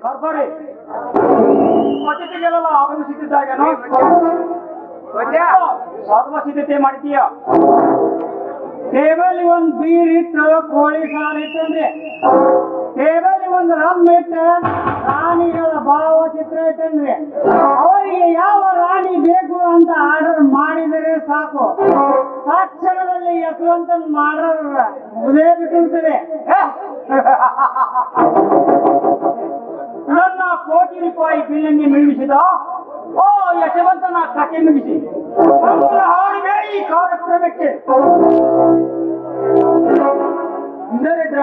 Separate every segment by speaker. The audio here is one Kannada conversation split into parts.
Speaker 1: ಕರ್ಕೋರಿ ಅತಿಥಿಗಳೆಲ್ಲ ಆಗಮಿಸುತ್ತಿದ್ದಾಗೇನೋ ಸರ್ವ ಸಿದ್ಧತೆ ಮಾಡಿದೀಯ. ಟೇಬಲ್ ಒಂದು ಬೀರ್ ಇಟ್ಟು ಕೋಳಿ ಸಾರು ಇಟ್ಟಂದ್ರೆ, ಟೇಬಲ್ ಒಂದು ರಮ್ ಇಟ್ಟು ರಾಣಿಗಳ ಭಾವಚಿತ್ರ ಇಟ್ಟಂದ್ರೆ, ಅವರಿಗೆ ಯಾವ ರಾಣಿ ಬೇಕು ಅಂತ ಆರ್ಡರ್ ಮಾಡಿದರೆ ಸಾಕು, ತಕ್ಷಣದಲ್ಲಿ ಯಶವಂತನ್ ಮಾಡರ್ ಉದಯ ಬಿಟ್ಟಿರ್ತದೆ. ನನ್ನ ಕೋಟಿ ರೂಪಾಯಿ ಬಿಲ್ಲನ್ನೇ ಮಿಳಿಸಿದ ಓ ಯಶವಂತನ ಕತೆ ಮುಗಿಸಿ ಹಾಡಿದೆ ಈ ಕಾರ್ಯಕ್ರಮಕ್ಕೆ. ನರೇಂದ್ರ,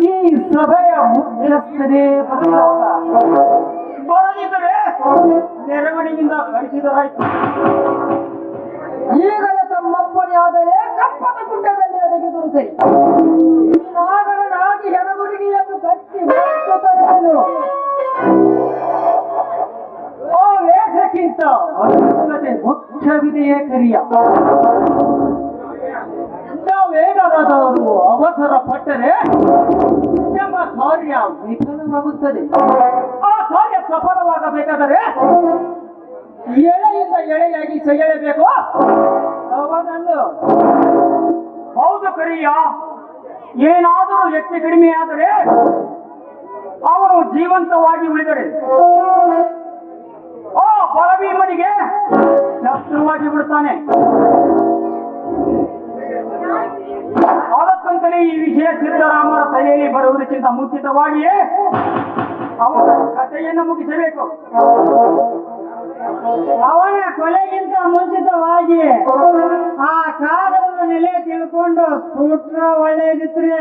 Speaker 1: ಈ ಸಭೆಯ ಮುಖ್ಯಸ್ಥರೇ ಬರದಿದ್ದರೆ ನೆರವಣಿಯಿಂದ ಕಳಿಸಿದರಾಯ್ತು. ಈಗಲೇ ತಮ್ಮಪ್ಪನೇ ಆದರೆ ಕಪ್ಪದ ಗುಡ್ಡದಲ್ಲಿ ಅಡಗಿದರು ಸರಿ. ಈ ನಾಗರನಾಗಿ ಹೆಣಗುಡಿಗೆಯನ್ನು ಕಟ್ಟಿ ಹೋಗುತ್ತೇನು. ಓ ವೇಷಕ್ಕಿಂತ ಮುಖ್ಯವಿದೆಯೇ ಕರಿಯ. ನಾವೇನಾದರೂ ಅವಸರ ಪಟ್ಟರೆ ನಮ್ಮ ಕಾರ್ಯ ವಿಫಲವಾಗುತ್ತದೆ. ಆ ಕಾರ್ಯ ಸಫಲವಾಗಬೇಕಾದರೆ ಎಳೆಯಿಂದ ಎಳೆಯಾಗಿ ಸೆಳೆಯಬೇಕು ಅವನನ್ನು. ಹೌದು ಕರಿಯ, ಏನಾದರೂ ಹೆಚ್ಚು ಕಡಿಮೆ ಆದರೆ ಅವರು ಜೀವಂತವಾಗಿ ಉಳಿದರೆ ಆ ಬಲಭೀಮನಿಗೆ ಶತ್ರುವಾಗಿ ಬಿಡುತ್ತಾನೆ. ಅದಕ್ಕಂತಲೇ ಈ ವಿಷಯ ಸಿದ್ದರಾಮರ ತಲೆಯಲ್ಲಿ ಬರುವುದಕ್ಕಿಂತ ಮುಂಚಿತವಾಗಿಯೇ ಅವನ ಕಥೆಯನ್ನು ಮುಗಿಸಬೇಕು. ಅವನ ಕೊಲೆಗಿಂತ ಮುಂಚಿತವಾಗಿ ಆ ಕಾಲದ ನೆಲೆ ತಿಳ್ಕೊಂಡು ಸೂತ್ರ ಒಳ್ಳೆಯದಿತ್ರಿ.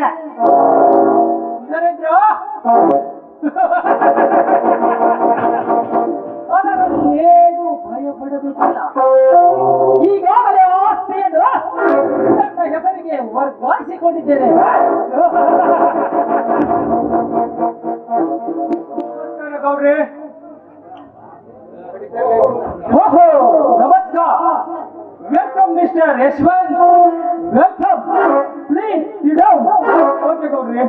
Speaker 1: ಅದರಲ್ಲಿ ಏನು ಭಯ ಪಡಬೇಕಿಲ್ಲ. ಈಗಾಗಲೇ ಆಸ್ತಿಯನ್ನು ನನ್ನ ಹೆಸರಿಗೆ ವರ್ಗಾಯಿಸಿಕೊಂಡಿದ್ದೇನೆ. ಗೌಡ್ರಿ, ಓಹೋ ನಮಸ್ಕಾರ. Welcome mister Yashwant, welcome. Please sit down. Okay ಗೌಡ್ರಿ.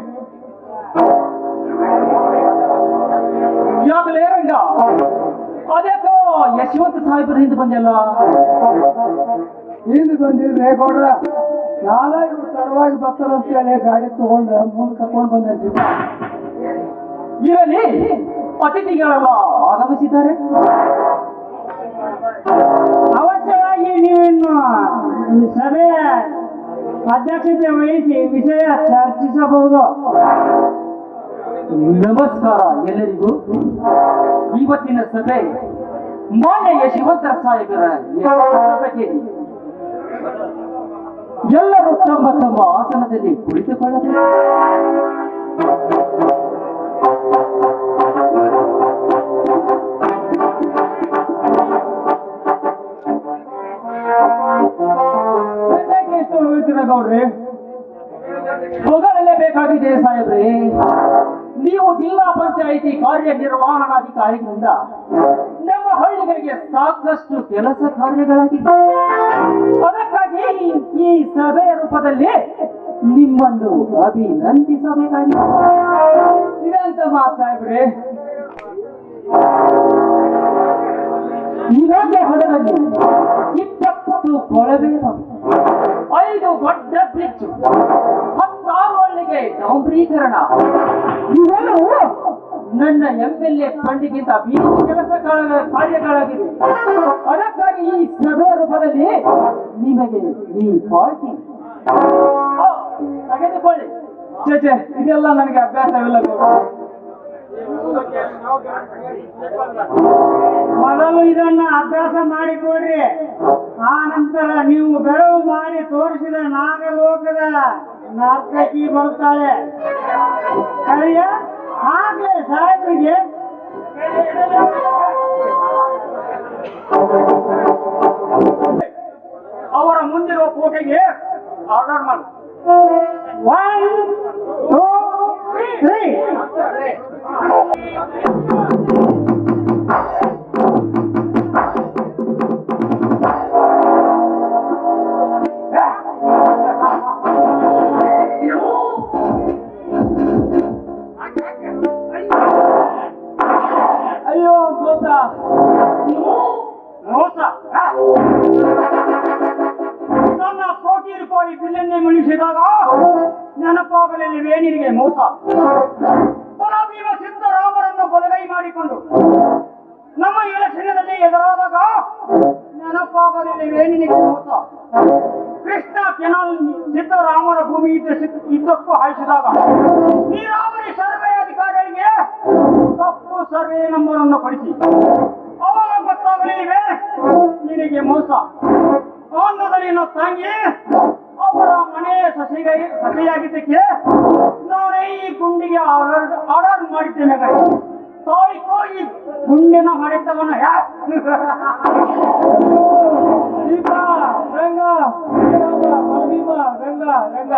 Speaker 1: ಯಾಕಲೇ ರಂಗ, ಅದೇಕೋ ಯಶವಂತ ಸಾಹೇಬರ ಹಿಂದೆ ಬಂದಲ್ಲ. ಹಿಂದೆ ಬಂದಿದ್ರೆ ಗೌಡ್ರ, ನಾಳೆ ಇವ್ರು ತಡವಾಗಿ ಬರ್ತಾರಂತ ಹೇಳಿ ಗಾಡಿ ತಗೊಂಡು ಮುಂದೆ ಕರ್ಕೊಂಡು ಬಂದಿದ್ದ. ಇರಲಿ, ಅತಿಥಿಗಳೆಲ್ಲ ಆಗಮಿಸಿದ್ದಾರೆ. ಅವಶ್ಯವಾಗಿ ನೀವಿನ್ನು ಸಭೆ ಅಧ್ಯಕ್ಷತೆ ವಹಿಸಿ ವಿಷಯ ಚರ್ಚಿಸಬಹುದು. ನಮಸ್ಕಾರ ಎಲ್ಲರಿಗೂ. ಇವತ್ತಿನ ಸಭೆ ಮಾನ್ಯ ಯಶವಂತರ ಸಾಹೇಬರ ಬಗ್ಗೆ ಎಲ್ಲರೂ ತಮ್ಮ ತಮ್ಮ ಆಸನದಲ್ಲಿ ಕುಳಿತುಕೊಳ್ಳಬೇಕು. ಎಷ್ಟು ಹೋಗ್ತೀರ ಗೌಡ್ರಿ? ಹೊಗಳಲೇಬೇಕಾಗಿದೆ ಸಾಹೇಬ್ರಿ. ನೀವು ಜಿಲ್ಲಾ ಪಂಚಾಯಿತಿ ಕಾರ್ಯನಿರ್ವಹಣಾಧಿಕಾರಿಗಳಿಂದ ನಮ್ಮ ಹಳ್ಳಿಗಳಿಗೆ ಸಾಕಷ್ಟು ಕೆಲಸ ಕಾರ್ಯಗಳಾಗಿವೆ. ಅದಕ್ಕಾಗಿ ಈ ಸಭೆಯ ರೂಪದಲ್ಲಿ ನಿಮ್ಮನ್ನು ಅಭಿನಂದಿಸಬೇಕಾಗಿದೆ. ಇದಂತ ಮಾತು ಸಾಹೇಬ್ರೆ. ಇವಾಗ ಹೊಲದಲ್ಲಿ 20 ಕೊಳವೆ, 5 ದೊಡ್ಡ ಬ್ರಿಡ್ಜ್, 16 ಹಳ್ಳಿಗೆ ಡಾಂಬರೀಕರಣ, ಇವೆಲ್ಲವೂ ನನ್ನ MLA ಫಂಡಿಗಿಂತ ಬೀದಿ ಕೆಲಸ ಕಾರ್ಯಗಳಾಗಿವೆ. ಅದಕ್ಕಾಗಿ ಈ ಸಭೆ ರೂಪದಲ್ಲಿ ನಿಮಗೆ ಈ ಪಾರ್ಟಿ ತೆಗೆದುಕೊಳ್ಳಿ. ಚೇಚೆ, ಇದೆಲ್ಲ ನನಗೆ ಅಭ್ಯಾಸವಿಲ್ಲ. ಮೊದಲು ಇದನ್ನ ಅಭ್ಯಾಸ ಮಾಡಿಕೊಡ್ರಿ. ಆ ನಂತರ ನೀವು ಬೆರವು ಮಾಡಿ ತೋರಿಸಿದ ನಾಗಲೋಕದ ನರ್ತಕಿ ಬರ್ತಾಳೆ. ಸರಿಯ? ಆಗ್ಲೇ ಸಾಹೇಬರಿಗೆ ಅವರ ಮುಂದಿರುವ ಕೋಟೆಗೆ ಆರ್ಡರ್ ಮಾಡಿ. 1 2 3. ಮೋಸ ನನ್ನ ಕೋಟಿ ರೂಪಾಯಿ ಬಿಲ್ಲನ್ನೇ ಮುಳಿಸಿದಾಗ ನೆನಪಾಗಲಿಲ್ಲವೇ ನಿನಗೆ ಮೋಸ? ಪರಾಭೀಮ ಸಿದ್ದರಾಮರನ್ನು ಬಲಗೈ ಮಾಡಿಕೊಂಡು ನಮ್ಮ ಎಲೆಕ್ಷನ್ನಲ್ಲಿ ಎದುರಾದಾಗ ನೆನಪಾಗಲಿಲ್ಲವೇ ನಿನಗೆ ಮೋಸ? ಕೃಷ್ಣ ಕೆನಾಲ್ ಸಿದ್ದರಾಮರ ಭೂಮಿ ಇದ್ದಕ್ಕೂ ಹಾಯಿಸಿದಾಗ ನೀರಾವರಿ ಸರ್ವೆ ಅಧಿಕಾರಿಗಳಿಗೆ ತಪ್ಪು ಸರ್ವೆ ನಂಬರ್ ಅನ್ನು ಪಡಿಸಿ ಅವಾಗ ಗೊತ್ತಾಗಲಿಲ್ಲವೇ ನಿನಗೆ ಮೋಸ? ಆಂಧ್ರದಲ್ಲಿನ ತಂಗಿ ಅವರ ಮನೆ ಸಸಿಯಾಗಿದ್ದಕ್ಕೆ ನಾನೇ ಈ ಗುಂಡಿಗೆ ಆರ್ಡರ್ ಮಾಡಿದ್ದೇನೆ. ತಾಯಿಕೋ ಈ ಗುಂಡಿನ ಮಾಡಿದ್ದವನ ರಂಗ ರಂಗ ರಂಗ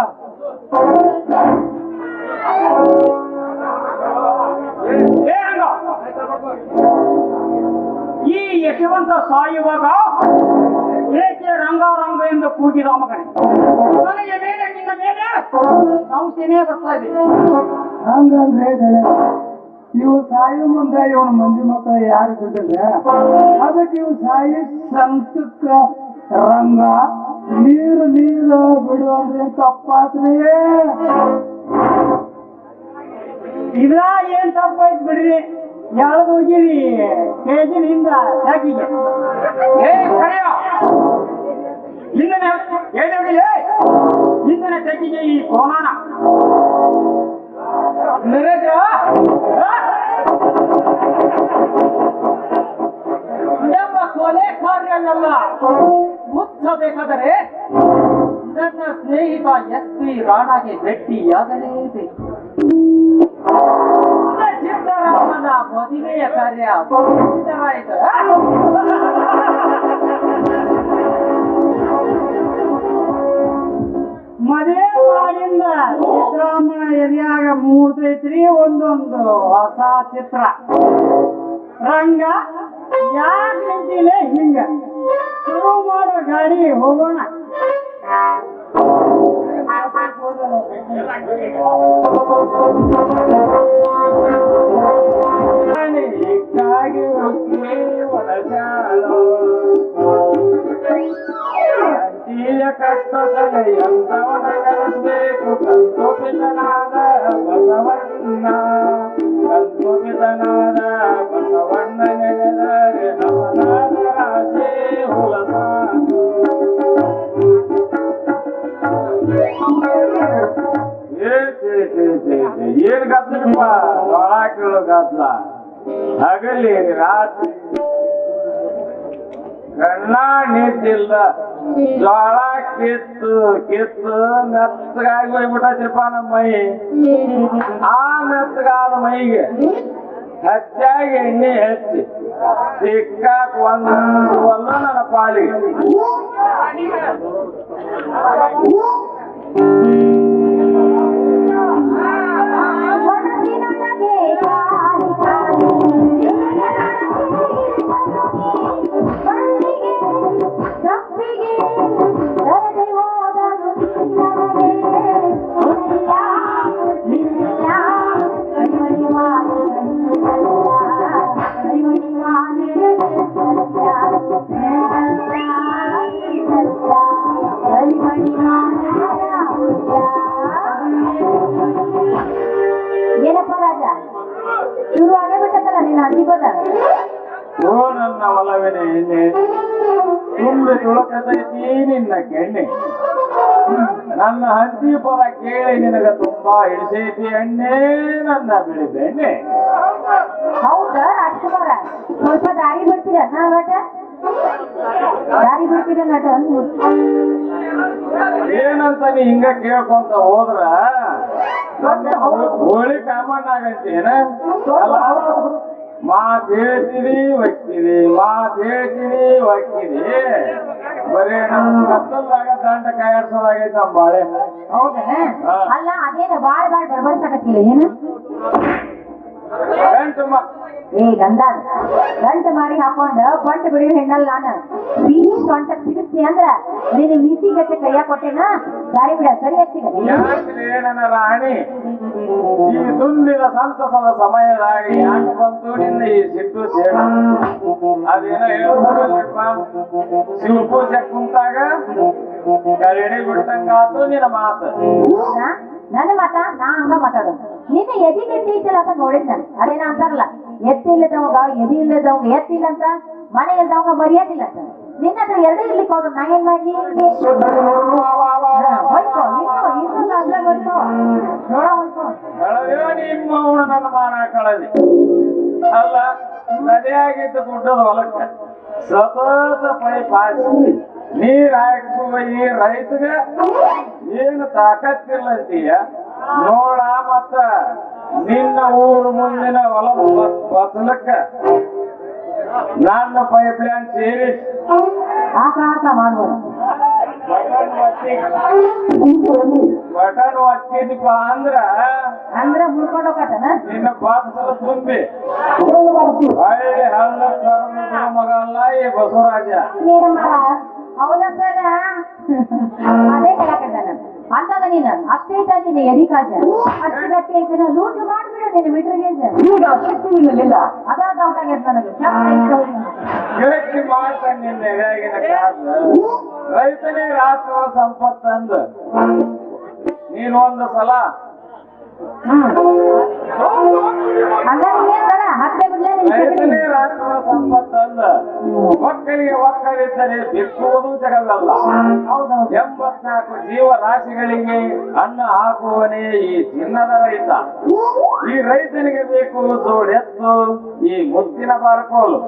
Speaker 1: ಈ ಯಶವಂತ ಸಾಯುವಾಗ ಏಕೆ ರಂಗ ರಂಗ ಎಂದು ಕೂಗಿದ ಮಗನೇ? ನನಗೆ ಮೇಲೆ ನಿನ್ನ ಮೇಲೆ ಸಂಸ್ಥೆನೇ ಬರ್ತಾ ಇದೆ.
Speaker 2: ಹಂಗಂದ್ರೆ ಇವು ಸಾಯು ಮುಂದೆ ಇವನ ಮಂದಿ ಮಕ್ಕಳು ಯಾರು ಬಿಟ್ಟಿಲ್ಲ, ಅದಕ್ಕೆ ಇವು ಸಾಯಿ ಸಂತಕ್ಕ ರಂಗ ನೀರು ನೀರು ಬಿಡುವಂದ್ರೆ ತಪ್ಪಾತ್ರಿ.
Speaker 1: ಇದ್ರ ಏನ್ ತಪ್ಪಾಯ್ತು ಬಿಡ್ರಿ, ಯಾವ್ದು ಹೋಗಿರಿ ಕೇಜಿನಿಂದ ಸಾಕಿಗೆ ಇಂದನೆ ತೆಗಿಗೆ ಈ ಕೋನಾನ ನಮ್ಮ ಕೊಲೆ ಕಾರ್ಯವಲ್ಲ ಮುಚ್ಚಬೇಕಾದರೆ ನನ್ನ ಸ್ನೇಹಿತ SP ರಾಣಾಗೆ ಭೇಟಿಯಾಗಲೇಬೇಕು. ಸಿದ್ದರಾಮನ ಮದುವೆಯ ಕಾರ್ಯ ಸಿದ್ಧವಾಯಿತು. ಮದುವೆ ಮಾಡಿಂದ ಸಿದ್ದರಾಮನ ಎರಿಯಾಗ ಮೂಡ್ತೈತ್ರಿ ಒಂದೊಂದು ಹೊಸ ಚಿತ್ರ. ರಂಗ ಯಾಕೆ ನಿಂತಿಲ್ಲ ಹಿಂಗ? ಶುರು ಮಾಡೋ ಗಾಡಿ ಹೋಗೋಣ.
Speaker 2: ಕಷ್ಟದಲ್ಲಿ ಎಂತವನಗಲಿಸಬೇಕು ಕಂತೋಪಿತನಾದ ಬಸವಣ್ಣ, ಕಂತೋಪಿತನಾದ ಬಸವಣ್ಣ ನೆನೆದರೆ ಹಸನಾದ ರಾಶಿ ಹುಲಸಾಕು. ಏನ್ ಗದ್ದಲಪ್ಪ ಜೋಳ ಕೀಳು ಗದ್ದಲ, ಹಗಲಿ ರಾತ್ರಿ ಗಣ್ಣ ನಿಂತಿಲ್ಲ, ಜೋಳ ಕಿತ್ತು ಕಿತ್ತು ಮೆತ್ತಗಾಗಿ ಹೋಗ್ಬಿಟ್ಟೈತ್ರಪ್ಪ ನಮ್ಮ ಮೈ. ಆ ಮೆತ್ತಗಾದ ಮೈಗೆ ಹೆಚ್ಚಾಗಿ ಎಣ್ಣೆ ಹೆಚ್ಚಿ ಸಿಕ್ಕಾಕ್ ಒಂದು ಒಲ್ಲ ನನ್ನ ಪಾಲಿಗೆ.
Speaker 3: ಏನಪ್ಪ ರಾಜ, ಶುರು ಆಗೇ ಬಿಟ್ಟತ್ತಲ್ಲ ನಿನ್ನ ಅದಿಗೋದ?
Speaker 2: ಓ ನನ್ನ ಒಲವಿನ ಎಣ್ಣೆ ತುಂಬಿ ತುಳಕತೈತಿ ನಿನ್ನ ಕೆಣ್ಣೆ. ನನ್ನ ಹಂದಿ ಪದ ಕೇಳಿ ನಿನಗ ತುಂಬಾ ಹಿಡಿಸೈತಿ ಎಣ್ಣೆ ನನ್ನ ಬಿಳಿ ಬೆಣ್ಣೆ.
Speaker 3: ಹೌದಾ ರಾಜ್ಕುಮಾರ, ಸ್ವಲ್ಪ ದಾರಿ ಬಿಡ್ತೀರ ನಟ? ದಾರಿ ಬಿಡ್ತೀರ ನಟ?
Speaker 2: ಏನಂತ ನೀ ಹಿಂಗ ಕೇಳ್ಕೊಂತ ಹೋದ್ರ ಹೋಳಿ ಕಾಮಣ್ಣ ಆಗಂತೇನ? ಮಾತ್ ಹೇಳ್ತೀರಿ ಒಕ್ಕಿರಿ, ಮಾತ್ ಹೇಳ್ತೀರಿ ಒಕ್ಕಿರಿ, ಬರೀ ನಮ್ ಕತ್ತಲ್ದಾಗ ದಂಡ ಕಾಯರ್ಸೋದಾಗೈತೆ ನಮ್ಮ ಬಾಳೆ.
Speaker 3: ಹೌದಾ? ಅಲ್ಲ ಅದೇನ ಬಾಳ್ ಬಾಳ್ ಬಡ್ಬಡ್ಸಾಕತ್ತಿಲ್ಲ ಏನು? ಏ ಗಂಧಾನ್ ಗಂಟು ಮಾಡಿ ಹಾಕೊಂಡ ಬಂಟು ಬಿಡಿ ಹೆಣ್ಣಲ್ಲ ನಾನು ಬೀಸಿ ಸೊಂಟ ಸಿಗಿಸ್ತಿ ಅಂದ್ರ ನೀನು ಮೀಸಿ ಗಟ್ಟೆ ಕೈಯ ಕೊಟ್ಟೇನ ದಾರಿ ಬಿಡ ಸರಿ ಹಚ್ಚಿಗ
Speaker 2: ಯಾಕ್ರಿ ನನ್ನ ರಾಣಿ ಈ ತುಂಬಿದ ಸಂತಸದ ಸಮಯದಾಗ ಯಾಕೆ ಬಂತು ನಿನ್ನ ಈ ಸಿಟ್ಟು ಸೇಡ ಅದೇನೋ ಹೇಳ್ಬೋದಲ್ಲಪ್ಪ ಶಿವಪೂಜೆ ಕುಂತಾಗ ಕರಡಿ ಬಿಟ್ಟಂಗಾತು ನಿನ್ನ ಮಾತು
Speaker 3: ನನ್ನ ಮಾತ ನಾ ಹಂಗ ಮಾತಾಡೋದು ನಿನ್ನ ಎದಿ ಎತ್ತಿ ಐತಿಲ್ಲ ಅಂತ ನೋಡಿದ್ ನಾನು ಅದೇನ ಅಂತಾರಲ್ಲ ಎತ್ತಿ ಇಲ್ಲದವಾಗ ಎದಿ ಇಲ್ಲದವಾಗ ಎತ್ತಿಲ್ಲ ಅಂತ ಮನೆ ಇಲ್ದವಾಗ ಮರ್ಯಾದಿಲ್ಲ ಅಂತ ನಿನ್ನ ಹತ್ರ ಎರಡೂ ಇರ್ಲಿಕ್ಕೆ ಹೋದ್ರು ನಾ ಏನ್ ಮಾಡ್ಲಿ
Speaker 2: ನಿಮ್ಮವನು ನನ್ನ ಮಾನ ಕಳದಿ ಅಲ್ಲ ನದಿಯಾಗಿದ್ದ ಗುಡ್ಡದ ಹೊಲಕ್ಕೆ ಸತತ ಪೈಪ್ ಹಾಕಿ ನೀರ್ ಹಾಕಿಸುವ ಈ ರೈತಗೆ ಏನು ತಾಕತ್ತಿಲ್ಲ ಅಂತೀಯ ನೋಡ ಮತ್ತ ನಿನ್ನ ಊರು ಮುಂದಿನ ಹೊಲ ಬಸಲಕ್ಕ ನನ್ನ ಪೈಪ್ ಲೈನ್ ಸೇರಿಸಿ
Speaker 3: ಆಕ ಮಾಡ್ಬೋದು
Speaker 2: ಬಟನ್ ಒತ್ತಿದಪ್ಪ
Speaker 3: ಅಂದ್ರ ಮುಳ್ಕೊಂಡು ಹೋಗತ್ತನ
Speaker 2: ನಿನ್ನ ಬಾಕ್ಸಲ ತುಂಬಿ ಹಳ್ಳಿ ಹಳ್ಳ ಕರ್ಮ ಮಗ ಅಲ್ಲ ಈ ಬಸವರಾಜ
Speaker 3: ಹೌದಾ ಸರ್ ಅದೇ ಹೇಳಕಂಡ ನಾನು ಅಂದಾಗ ನೀನು ಅಷ್ಟೇ ತಂದಿನಿ ಎದಿ ಕಾಜ ಅಷ್ಟು ಗಟ್ಟಿ ಐತೆ ಲೂಟ್ ಮಾಡ್ಬಿಡ ನೀನು ಮೀಟರ್ಗೆ ಈಗ ಶಕ್ತಿ ಇಲ್ಲ ಅದ ಡೌಟ್ ಆಗೈತೆ ನನಗೆ
Speaker 2: ಗಟ್ಟಿ ಮಾಡ್ತಾನೆ ನಿನ್ನ ಎದೆಯಾಗಿನ ಕಾಸು ರೈತನಿಗೆ ರಾಷ್ಟ್ರ ಸಂಪತ್ತು ಅಂದು ನೀನೊಂದು ಸಲ ರೈತನೇ ರಾಷ್ಟ್ರ ಸಂಪತ್ತು ಅಂದ ಮಕ್ಕಳಿಗೆ ಒಕ್ಕಲಿದ್ದರೆ ಬಿಕ್ಕುವುದು ಜಗವಲ್ಲ 84 ಜೀವರಾಶಿಗಳಿಗೆ ಅನ್ನ ಹಾಕುವನೇ ಈ ಚಿನ್ನದ ರೈತ ಈ ರೈತನಿಗೆ ಬೇಕು ಜೋಡೆತ್ತು ಈ ಮುತ್ತಿನ ಬಾರ್ಕೋಲು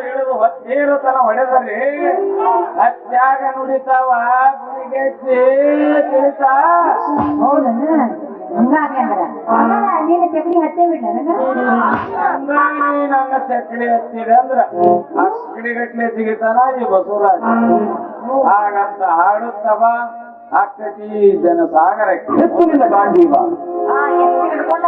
Speaker 2: ಹಿಡಿದು ಹೊತ್ತೇರುತನ ಹೊಡೆದರೆ ಹತ್ಯಾಗ ನುಡಿತಾವ ಗುಣಿಗೆ ತಿಳಿತಾ
Speaker 3: ಹೌದನ್ನ ಹಂಗಾಗೆ ಅಂದ್ರೆ ನೀನು ಚಕಡಿ ಹತ್ತೇ ಬಿಡ್ಲ
Speaker 2: ನಂಗ ಚಕ್ಕಡಿ ಹತ್ತಿದೆ ಅಂದ್ರ ಅಕ್ಕಡಿ ಗಟ್ಲೆ ಸಿಗಿತಾನ ಈ ಬಸವರಾಜ ಹಾಗಂತ ಹಾಡುತ್ತವ ಆಕತಿ ಜನಸಾಗರಕ್ಕೆ ಎತ್ತುವಿನ ಗಾಂಧೀವ
Speaker 3: ಹಿಡ್ಕೊಂಡ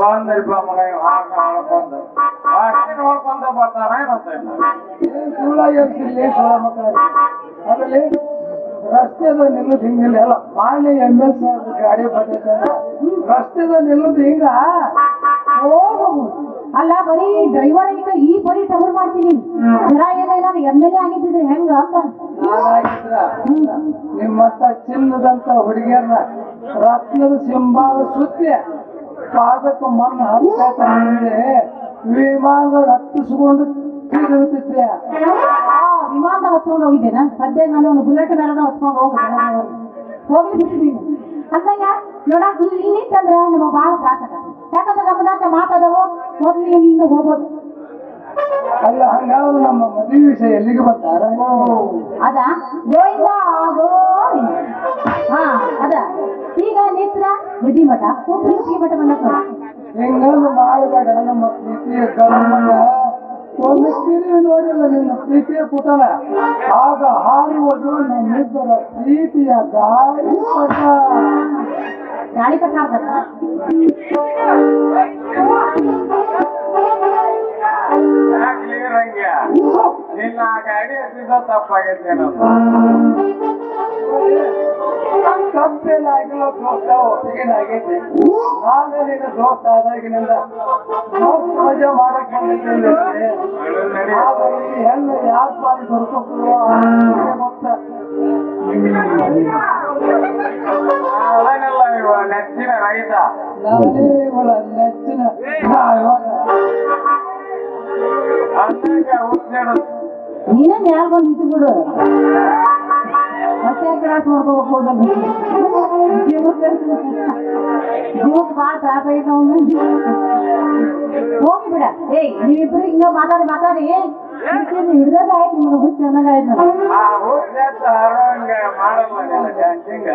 Speaker 2: ಬಂದ್ರಿಪ್ಪ ಮಗ ನೋಡ್ಕೊಂತ ಬರ್ತಾನ
Speaker 1: ಅದರಲ್ಲಿ ರಸ್ತೆದ ನಿಲ್ಲುದು ಹಿಂಗಿಲ್ಲ ಎಲ್ಲ ಮಾನ್ಯ MLC ಗಾಡಿ ಬರ್ತೈತೆ ರಸ್ತೆದ ನಿಲ್ಲುದು ಹಿಂಗ
Speaker 3: ಅಲ್ಲ ಬರೀ ಡ್ರೈವರ್ ಈಗ ಈ ಬರೀ ಟವರ್ ಮಾಡ್ತೀನಿ ಜರ ಏನಾದ್ರು MLA ಆಗಿದ್ದಿದ್ರೆ ಹೆಂಗ ಅಂತ
Speaker 1: ನಿಮ್ಮತ್ತ ಚಿನ್ನದಂತ ಹುಡುಗಿಯರ್ನ ರತ್ನದ ಸಿಂಬಾಲ ಸುತ್ತಿ ಪಾದಕ್ಕೆ ಮಣ್ಣು ಹತ್ತಿದ್ರೆ ವಿಮಾನದಾಗ ಹತ್ತಿಸ್ಕೊಂಡು ತಿರುಗುತ್ತಿದ್ದೆ
Speaker 3: ವಿಮಾನದಾಗ ಹೊತ್ಕೊಂಡು ಹೋಗಿದ್ದೇನ ಸದ್ಯ ನಾನು ಬುಲೆಟ್ ಮೇಲೆ ಹೊತ್ಕೊಂಡು ಹೋಗ್ಲಿ ಅಂದಾಗ ನೋಡಕ್ ಇಲ್ಲಿ ನಿಂತಂದ್ರ ನಮಗ್ ಬಾಳ ತ್ರಾಸ ಯಾಕಂದ್ರೆ ನಮ್ಮದಾಟ ಮಾತಾದವು ಮೊದ್ಲು ಹಿಂಗ ಹೋಗ್ಬೋದು
Speaker 1: ಅಲ್ಲ ಹಂಗಾದ್ರೆ ನಮ್ಮ ಮದುವೆ ವಿಷಯ ಎಲ್ಲಿಗೆ ಬರ್ತಾರ
Speaker 3: ಅದ ಗೋಯಿಂದ ಹಾ ಅದ ಈಗ ನೇತ್ರ ವಿಧಿ ಮಠ ಪ್ರೀತಿ ಮಠ ಬಂದ
Speaker 1: ಹಿಂಗಂದು ಮಾಡಬೇಡ ನಮ್ಮ ಪ್ರೀತಿಯ ಕರ್ಮನ ಒಮ್ಮೆ ತಿರುಗಿ ನೋಡಿಲ್ಲ ನಿನ್ನ ಪ್ರೀತಿಯ ಪುಟನ ಆಗ ಹಾರುವುದು ನಮ್ಮಿಬ್ಬರ ಪ್ರೀತಿಯ ಗಾಳಿಪಟ
Speaker 3: ಗಾಳಿಪಟ ಆಗ್ತದ
Speaker 2: ನಿನ್ನ ಗಾಡಿ ಹತ್ತಿದ ತಪ್ಪಾಗೈತೇನೋ
Speaker 1: ತಪ್ಪೇನಾಗಿಲ್ಲ ದೋಸ್ತ ಒಪ್ಪಿಗೆನಾಗೈತಿ ನಾನು ನಿನ್ನ ದೋಸ್ತ ಆದಾಗಿನಿಂದ ಮಜಾ ಮಾಡಕ್ ಬಂದಿದ್ದೇನೆ ಈ ಹೆಣ್ಣು ಯಾಕೆ ಬಾರಿ ಬರ್ಕೊಳ್ತೀವೋ ಗೊತ್ತ
Speaker 2: ಅವನೆಲ್ಲ ಇವ ನೆಚ್ಚಿನ ರೈತ
Speaker 1: ನಾನೇ ಇವಳ ನೆಚ್ಚಿನ
Speaker 2: ಅಂದಾಗ ಹುಚ್ಚಾಡು
Speaker 3: ನೀನೇ ಮ್ಯಾಲ ಬಂದು ನಿಂತು ಬಿಡು ಮತ್ತೆ ಕ್ರಾಸ್ ಮಾಡ್ಕೋಬೇಕು ಜೀವಕ್ಕೆ ಭಾಳ ತ್ರಾಸ ಆಗೈತೆ ಹೋಗಿ ಬಿಡ ಏಯ್ ನೀವಿಬ್ರು ಹಿಂಗ ಮಾತಾಡಿ ಹಿಡ್ದಾಗ ಆಯ್ತು ನಿಮ್ಗೆ ಹುಚ್ಚ ಚೆನ್ನಾಗಾಯ್ತು
Speaker 2: ಆ ಹುಚ್ಚ ಹಂಗ ಮಾಡಲ್ಲ ಹಿಂಗ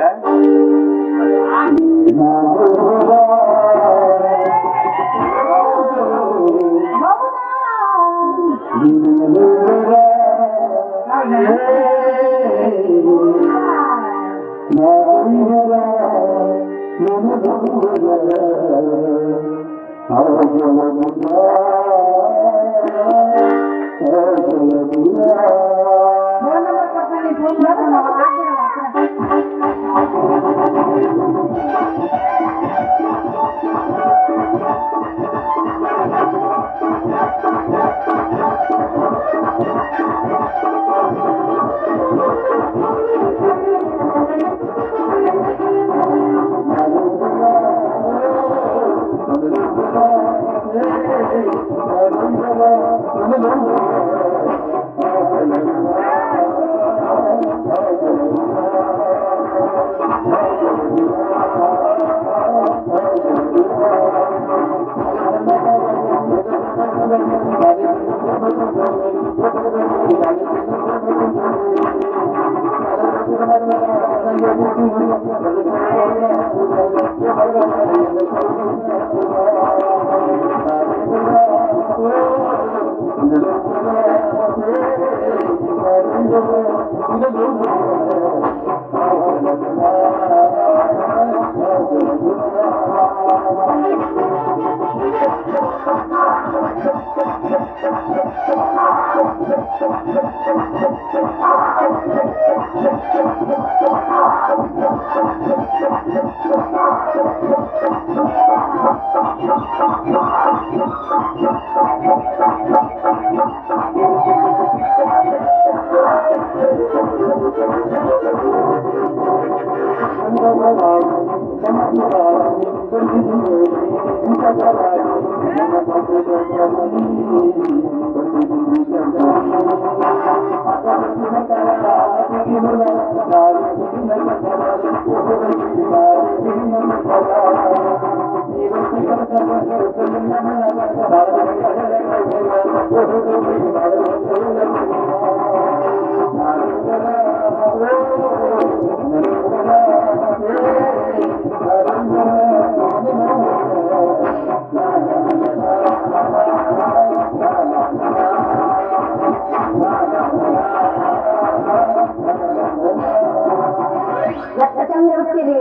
Speaker 3: ಎಷ್ಟು ಚಂದ ಇರ್ತೀರಿ.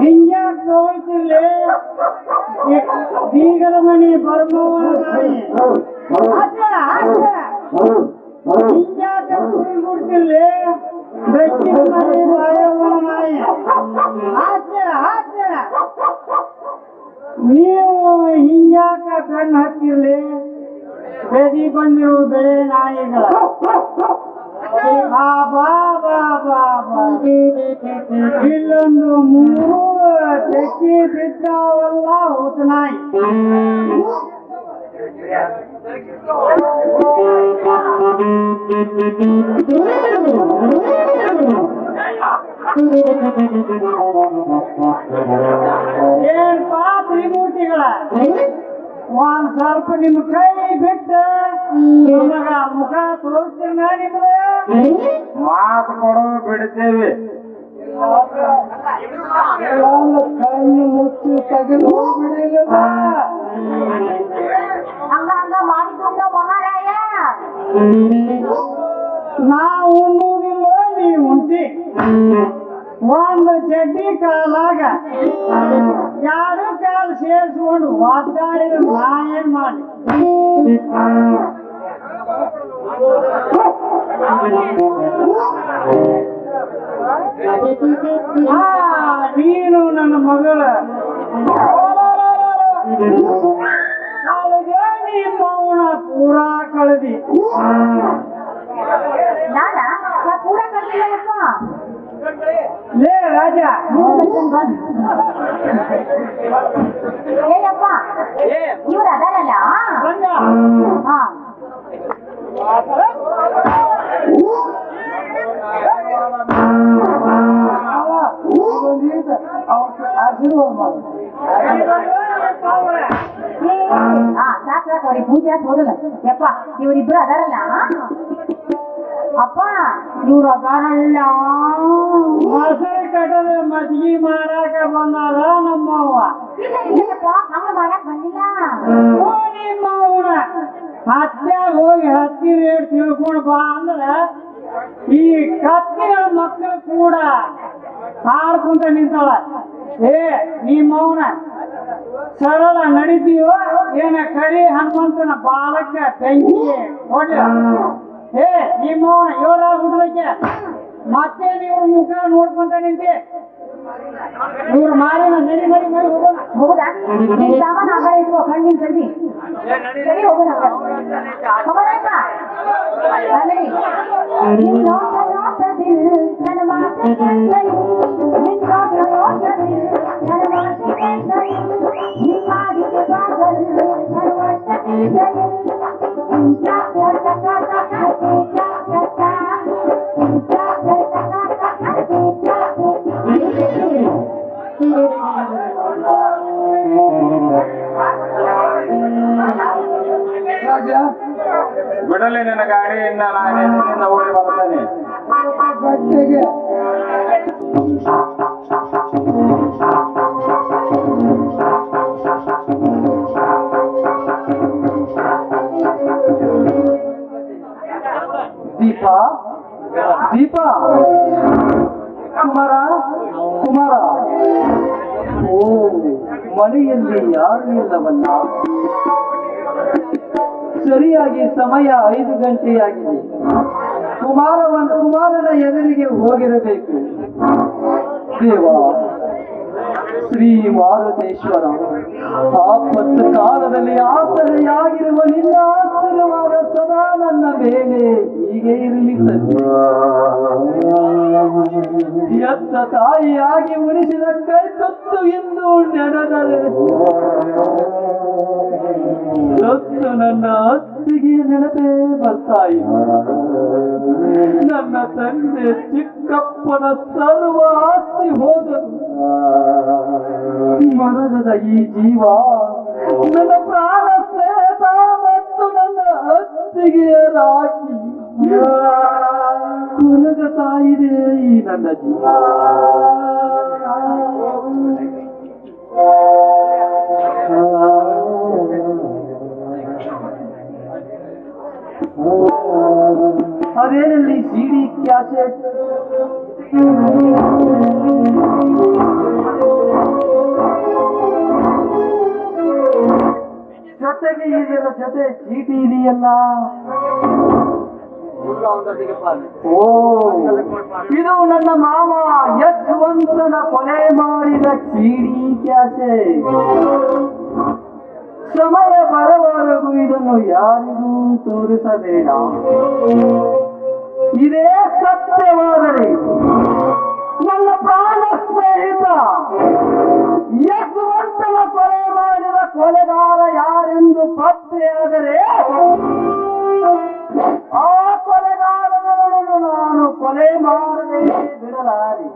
Speaker 1: ಹಿಂಗ್ಯಾಕ್ ಹೋಗ್ತಿರ್ಲಿ ಬೀಗದ ಮನೆ ಬರ್ಮವ್ವ ನಾಯಿ ಹಿಂಗ್ಯಾಕ ಬಿಡ್ತಿರ್ಲಿ ಬೆಕ್ಕಿನ ಮನೆ ಬಾಯವ್ವ ನಾಯಿ ನೀವು ಹಿಂಗ್ಯಾಕ ಕಣ್ಣು ಹತ್ತಿರ್ಲಿ ಬೆದಿ ಬಂದಿರು ಬೆಳೆ ನಾಯಿಗಳ ಇಲ್ಲೊಂದು 3 ತೆಕ್ಕಿ ಬಿದ್ದಾವಲ್ಲ ಹೋತ ನಾಯಿ ಏನ್ಪಾ ತ್ರಿಮೂರ್ತಿಗಳ ಒಂದ್ ಸ್ವಲ್ಪ ನಿಮ್ ಕೈ ಬಿಟ್ಟು ನಿಮಗ ಮುಖ ತೋರಿಸ್ತೀನ ನಿಮ್ಗೆ
Speaker 2: ಮಾತು ಕೊಡೋ ಬಿಡ್ತೇವೆ.
Speaker 1: ಕಣ್ಣು ಮುಚ್ಚಿ ತೆಗೆದು ಬಿಡಿಲ್ಲ
Speaker 3: ಹಂಗ ಮಾಡಿಕೊಂಡ ಮಹಾರಾಯ.
Speaker 1: ನಾವು ಉಣ್ಣುವುದಿಲ್ಲ ನೀ ಉಂಟಿ ಒಂದು ಚಡ್ಡಿ ಕಾಲಾಗ 2 ಕಾಲು ಸೇರಿಸ್ಕೊಂಡು ಒದ್ದಾಡಿದ್ರೆ ನಾ ಏನ್ ಮಾಡಿ ನೀನು ನನ್ನ ಮಗಳ ನಿಮ್ಮ ಅವನ ಪೂರಾ ಕಳೆದಿ
Speaker 3: ನಾನ ಪೂರ ಕಳ್ಸಿಲ್ಲಪ್ಪ.
Speaker 1: ಲೇ ರಾಜ
Speaker 3: ಏಯಪ್ಪ ಇವ್ರು ಅದಾರಲ್ಲ ಹಾ
Speaker 1: ಆಶೀರ್ವಾದ ಮಾಡಿ
Speaker 3: ಸಾಕ್ ಅವ್ರಿಗೆ ಪೂಜೆ ಆತ್ ಹೋದಲ್ಲ. ಯಪ್ಪ ಇವ್ರಿಬ್ರು ಅದಾರಲ್ಲ ಅಪ್ಪ ಇವ್ರು ಅದಾರಲ್ಲ
Speaker 1: ಮೊಸರು ಕಟ್ಟದ ಮಜ್ಗಿ ಮಾಡಾಕ ಬಂದಾರ ನಮ್ಮವ್ವ.
Speaker 3: ಇಲ್ಲ ಇಲ್ಲಪ್ಪ ಹಂಗ ಮಾಡಕ್ ಬಂದಿಲ್ಲ.
Speaker 1: ನಿಮ್ಮವ್ವನ ಹತ್ಯಾಗ ಹೋಗಿ ಹತ್ತಿ ರೇಟ್ ತಿಳ್ಕೊಂಡು ಬಾ ಅಂದ್ರ ಈ ಕತ್ತಿನ ಮಕ್ಕಳು ಕೂಡ ಹಾಡ್ಕೊಂತ ನಿಂತಾಳ. ನಿಮ್ಮವ್ನ ಸರಳ ನಡೀತೀವೋ ಏನ ಕರಿ ಹನುಮಂತನ ಬಾಲಕ್ಕ ಬೆಂಕಿ ಕೊಡ್ಲಿ. ನಿಮ್ಮವ್ನ ಇವ್ರ ಹುಡ್ದಕ್ಕೆ ಮತ್ತೆ ನೀವು ಮುಖ ನೋಡ್ಕೊಂತ ನಿಂತಿ ಇವ್ರು ಮಾರಿನ ನಡಿ ನಡಿ ನಡಿ ಹೋಗೋಣ.
Speaker 3: ಹೋಗುದಾ ನಿನ್ ಸಾಮಾನು ಆ ಕಡೆ ಇಟ್ಕೋ ಕಣ್ಣಿನ ಸರಿ ಸರಿ ಹೋಗೋಣ. ಹೋಗೋಣಪ್ಪ ನಡಿ. ನಿನ್ ನೋಟ ನೋಟದಿಲ್ ನನ್ನ ಮಾತು ಕೇಳ್ತೈತಿ. ನಿನ್ ನೋಟ ನೋಟದಿಲ್ ನನ್ನ ಮಾತು ಕೇಳ್ತೈತಿ. ನಿನ್ ಮಾಡಿದ ಬಾಗಲ್ ನನ್ನ ಒಟ್ಟ ತಿಳಿದೈತಿ.
Speaker 2: ಬಿಡಲಿ ನನ್ನ ಗಾಡಿಯಿಂದ ನಾನಿಂದ ಓಡಿ ಬರ್ತೇನೆ.
Speaker 1: ದೀಪ ದೀಪ ಕುಮಾರ ಕುಮಾರ ಓ ಮನೆಯಲ್ಲಿ ಯಾರು ಇಲ್ಲವಲ್ಲ. ಸರಿಯಾಗಿ ಸಮಯ 5 ಗಂಟೆಯಾಗಿದೆ. ಕುಮಾರನ ಎದುರಿಗೆ ಹೋಗಿರಬೇಕು. ದೇವ ಶ್ರೀ ಮಾರುತೇಶ್ವರ, ಆಪತ್ತು ಕಾಲದಲ್ಲಿ ಆಸರೆಯಾಗಿರುವ ನಿನ್ನ ಆಶೀರ್ವಾದ ಸದಾ ನನ್ನ ಮೇಲೆ ಹೀಗೆ ಇರಲಿ ತಂದೆ. ಎತ್ತ ತಾಯಿಯಾಗಿ ಉಳಿಸಿದ ಕೈ ತೊತ್ತು ಎಂದು ನೆನೆದರೆ ತೊತ್ತು ನನ್ನ ಅತ್ತಿಗೆ ನೆನಪೇ ಬರ್ತಾಯಿ. ನನ್ನ ತಂದೆ ಚಿಕ್ಕಪ್ಪನ ಸರ್ವ ಆಸ್ತಿ ಹೋದರು. ಮನದ ಈ ಜೀವ ನನ್ನ ಪ್ರಾಣ ಸ್ನೇಹಿತ ಮತ್ತು ನನ್ನ ಅತ್ತಿಗೆ ರಾಕಿ ಕೊರಗತಾ ಇದೆ ಈ ನನ್ನ ಜೀವ. ಅದೇನಲ್ಲಿ ಸಿಡಿ ಕ್ಯಾಸೆಟ್ ಜೊತೆಗೆ ಇದೆಯಲ್ಲ, ಜೊತೆ ಚೀಟಿ ಇದೆಯಲ್ಲ. ಓ, ಇದು ನನ್ನ ಮಾವ ಯಶವಂತನ ಕೊಲೆ ಮಾಡಿದ ಸಿಡಿ ಕ್ಯಾಸೆಟ್. ಸಮಯ ಬರುವವರೆಗೂ ಇದನ್ನು ಯಾರಿಗೂ ತೋರಿಸಬೇಡ. ಇದೇ ಸತ್ಯವಾದರೆ ನನ್ನ ಪ್ರಾಣ ಸ್ನೇಹಿತ ಯಶವಂತನ ಕೊಲೆ ಮಾಡಿದ ಕೊಲೆಗಾರ ಯಾರೆಂದು ಪತ್ತೆಯಾದರೆ ಆ ಕೊಲೆಗಾರನನ್ನು ನಾನು ಕೊಲೆ ಮಾಡದೆ ಬಿಡಲಾರೆ.